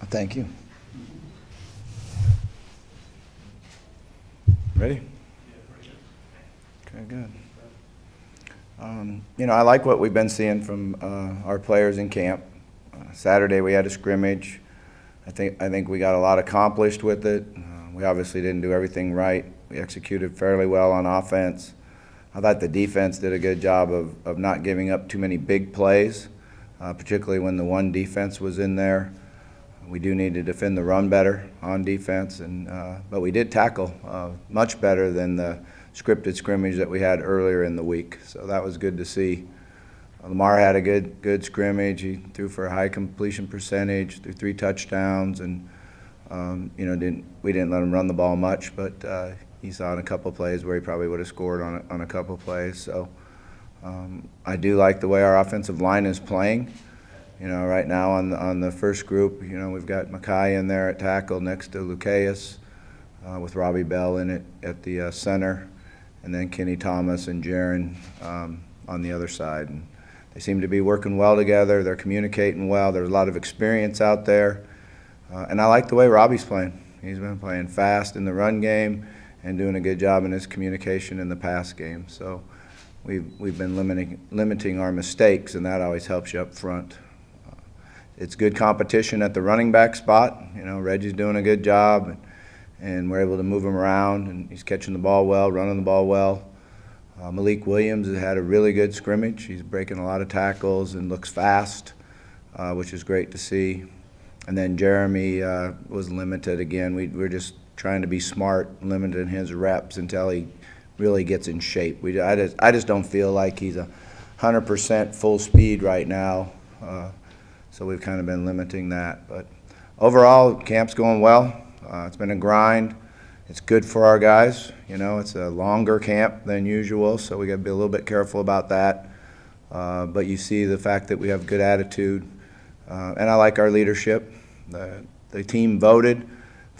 Thank you. Ready? Okay, good. I like what we've been seeing from our players in camp. Saturday we had a scrimmage. I think we got a lot accomplished with it. We obviously didn't do everything right. We executed fairly well on offense. I thought the defense did a good job of not giving up too many big plays, particularly when the one defense was in there. We do need to defend the run better on defense, but we did tackle much better than the scripted scrimmage that we had earlier in the week. So that was good to see. Lamar had a good scrimmage. He threw for a high completion percentage, threw 3 touchdowns, and we didn't let him run the ball much, but he saw in a couple plays where he probably would have scored on a couple plays. So I do like the way our offensive line is playing. Right now on the first group, we've got Makai in there at tackle next to Lucaeus, with Robbie Bell in it at the center, and then Kenny Thomas and Jaron on the other side. And they seem to be working well together. They're communicating well. There's a lot of experience out there. And I like the way Robbie's playing. He's been playing fast in the run game and doing a good job in his communication in the pass game. So we've been limiting our mistakes, and that always helps you up front. It's good competition at the running back spot. Reggie's doing a good job, and we're able to move him around, and he's catching the ball well, running the ball well. Malik Williams has had a really good scrimmage. He's breaking a lot of tackles and looks fast, which is great to see. And then Jeremy was limited again. We're just trying to be smart, limiting his reps until he really gets in shape. I just don't feel like he's 100% full speed right now. So we've kind of been limiting that. But overall, camp's going well. It's been a grind. It's good for our guys. It's a longer camp than usual, so we got to be a little bit careful about that. But you see the fact that we have good attitude. And I like our leadership. The team voted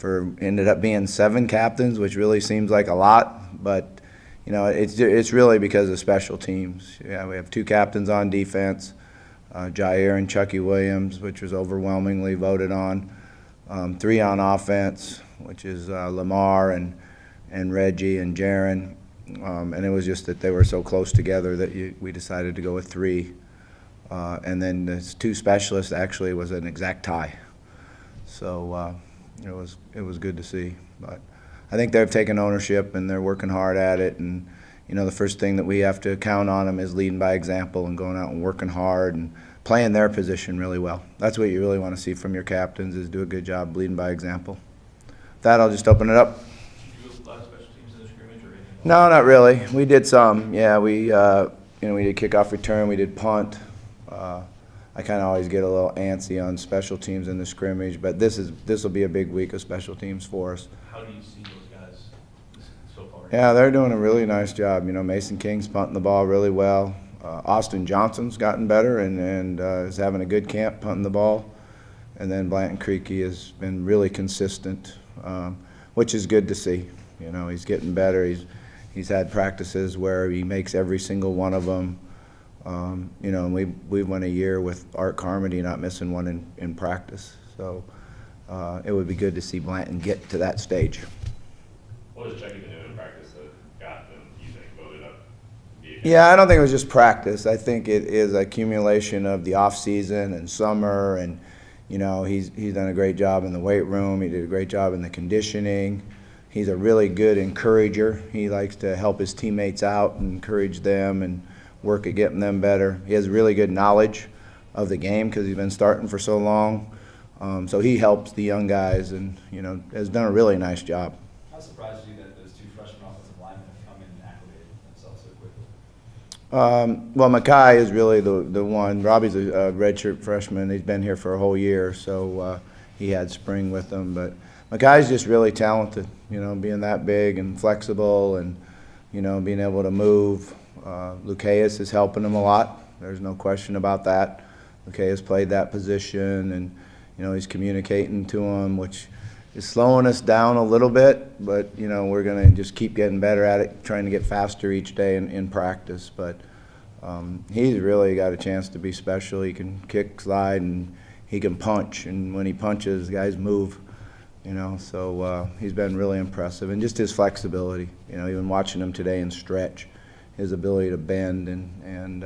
ended up being 7 captains, which really seems like a lot, but it's really because of special teams. We have 2 captains on defense, Jair and Chucky Williams, which was overwhelmingly voted on. 3 on offense, which is Lamar and Reggie and Jaron. And it was just that they were so close together that we decided to go with 3. And then the 2 specialists actually was an exact tie. So it was good to see. But I think they've taken ownership and they're working hard at it. And the first thing that we have to count on them is leading by example and going out and working hard and playing their position really well. That's what you really want to see from your captains, is do a good job leading by example. With that, I'll just open it up. Did you do a lot of special teams in the scrimmage or anything? No, not really. We did some. Yeah, we did kickoff return. We did punt. I kind of always get a little antsy on special teams in the scrimmage, but this will be a big week of special teams for us. How do you see those guys so far? Yeah, they're doing a really nice job. Mason King's punting the ball really well. Austin Johnson's gotten better and is having a good camp punting the ball. And then Blanton Creaky has been really consistent, which is good to see. He's getting better. He's had practices where he makes every single one of them. And we went a year with Art Carmody not missing one in practice. So it would be good to see Blanton get to that stage. What has Chucky been doing in practice that got them, you think, voted up? Yeah, I don't think it was just practice. I think it is accumulation of the off season and summer, and he's done a great job in the weight room. He did a great job in the conditioning. He's a really good encourager. He likes to help his teammates out and encourage them and work at getting them better. He has really good knowledge of the game because he's been starting for so long. So he helps the young guys and has done a really nice job. How surprised are you that those 2 freshman offensive linemen have come in and acclimated themselves so quickly? Well, Makai is really the one. Robbie's a redshirt freshman. He's been here for a whole year, so he had spring with him. But Makai's just really talented, being that big and flexible and, being able to move. Lucaeus is helping him a lot. There's no question about that. Lucaeus played that position, and he's communicating to him, which is slowing us down a little bit. But we're going to just keep getting better at it, trying to get faster each day in practice. But he's really got a chance to be special. He can kick, slide, and he can punch, and when he punches, guys move. So he's been really impressive, and just his flexibility. Even watching him today in stretch, his ability to bend and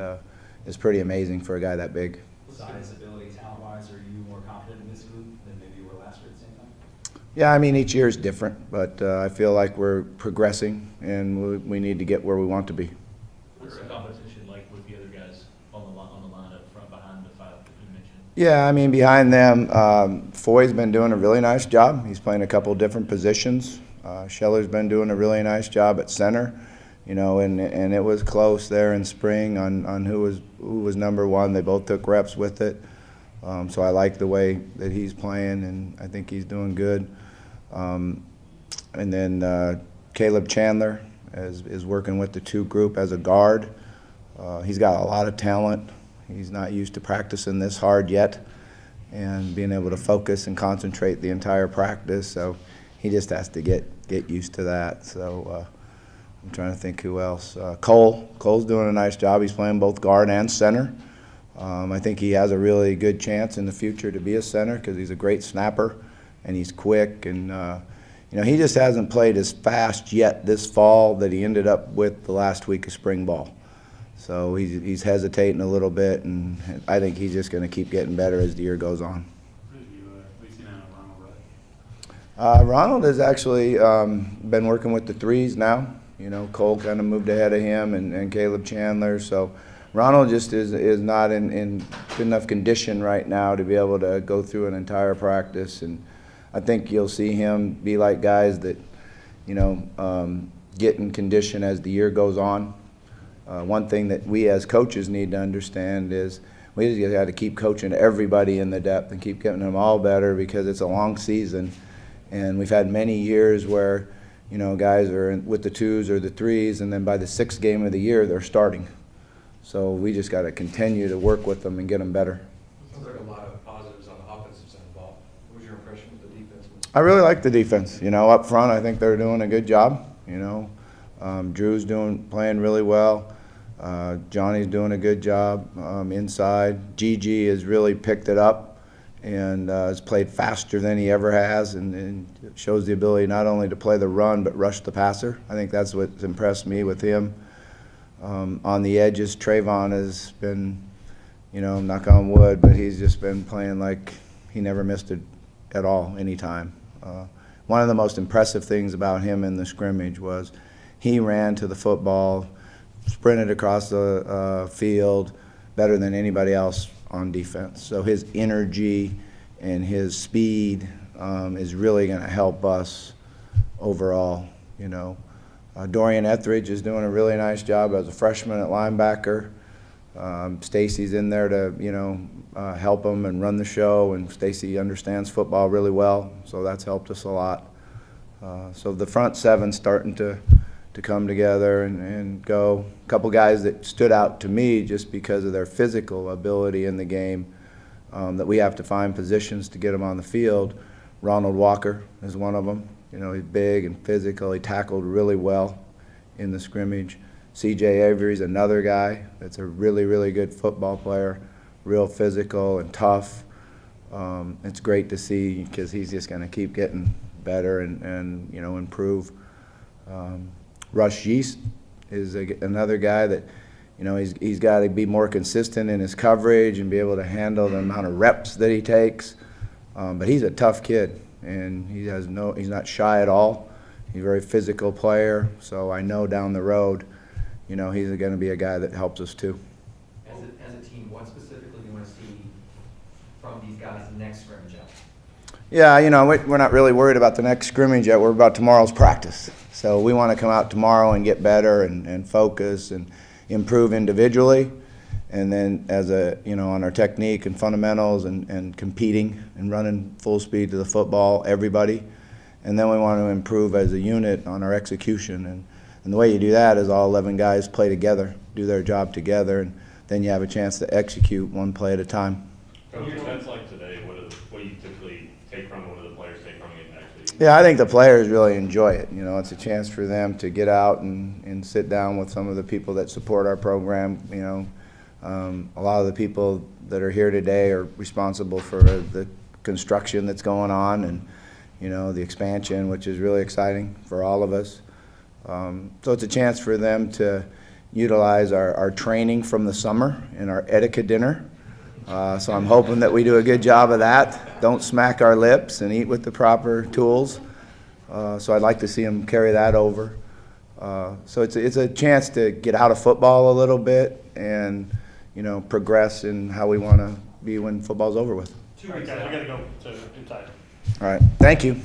is pretty amazing for a guy that big. Size, ability, talent-wise, are you more confident in this group than maybe you were last year at the same time? Yeah, I mean, each year is different, but I feel like we're progressing, and we need to get where we want to be. What's the competition like with the other guys on the line up front behind the five that you mentioned? Yeah, I mean, behind them, Foy's been doing a really nice job. He's playing a couple different positions. Scheller's been doing a really nice job at center, and it was close there in spring on who was number one. They both took reps with it. So I like the way that he's playing, and I think he's doing good. And then Caleb Chandler is working with the 2 group as a guard. He's got a lot of talent. He's not used to practicing this hard yet and being able to focus and concentrate the entire practice. So he just has to get used to that. So I'm trying to think who else. Cole's doing a nice job. He's playing both guard and center. I think he has a really good chance in the future to be a center because he's a great snapper and he's quick. And, he just hasn't played as fast yet this fall that he ended up with the last week of spring ball. So he's hesitating a little bit, and I think he's just going to keep getting better as the year goes on. What have you seen out of Ronald Rudd? Ronald has actually been working with the 3s now. Cole kind of moved ahead of him and Caleb Chandler. So Ronald just is not in good enough condition right now to be able to go through an entire practice. And I think you'll see him be like guys that, get in condition as the year goes on. One thing that we as coaches need to understand is we just got to keep coaching everybody in the depth and keep getting them all better because it's a long season. And we've had many years where, guys are with the 2s or the 3s, and then by the 6th game of the year, they're starting. So we just got to continue to work with them and get them better. Sounds like a lot of positives on the offensive side of the ball. What was your impression of the defense? I really like the defense. Up front, I think they're doing a good job. Drew's playing really well. Johnny's doing a good job inside. Gigi has really picked it up and has played faster than he ever has, and shows the ability not only to play the run but rush the passer. I think that's what's impressed me with him. On the edges, Trayvon has been, knock on wood, but he's just been playing like he never missed it at all, anytime. One of the most impressive things about him in the scrimmage was he ran to the football, sprinted across the field better than anybody else on defense. So his energy and his speed is really going to help us overall. Dorian Etheridge is doing a really nice job as a freshman at linebacker. Stacy's in there to help him and run the show, and Stacy understands football really well, so that's helped us a lot. So the front 7's starting to come together and go. A couple guys that stood out to me just because of their physical ability in the game, that we have to find positions to get them on the field. Ronald Walker is one of them. He's big and physical. He tackled really well in the scrimmage. C.J. Avery's another guy that's a really, really good football player, real physical and tough. It's great to see because he's just going to keep getting better and improve. Rush Yeast is another guy that, he's got to be more consistent in his coverage and be able to handle the amount of reps that he takes. But he's a tough kid, and he's not shy at all. He's a very physical player, so I know down the road, he's going to be a guy that helps us too. As a team, what specifically do you want to see from these guys next scrimmage out? Yeah, we're not really worried about the next scrimmage yet. We're about tomorrow's practice. So we want to come out tomorrow and get better and focus and improve individually. And then on our technique and fundamentals and competing and running full speed to the football, everybody. And then we want to improve as a unit on our execution. And the way you do that is all 11 guys play together, do their job together, and then you have a chance to execute one play at a time. Coach, events like today, what do you typically take from it? What do the players take from it and actually? Yeah, I think the players really enjoy it. It's a chance for them to get out and sit down with some of the people that support our program, A lot of the people that are here today are responsible for the construction that's going on and, you know, the expansion, which is really exciting for all of us. So it's a chance for them to utilize our training from the summer and our etiquette dinner. So I'm hoping that we do a good job of that. Don't smack our lips and eat with the proper tools. So I'd like to see them carry that over. So it's a chance to get out of football a little bit and, you know, progress in how we want to be when football's over with. 2 All right, weeks guys, we out. gotta go to inside. All right, thank you.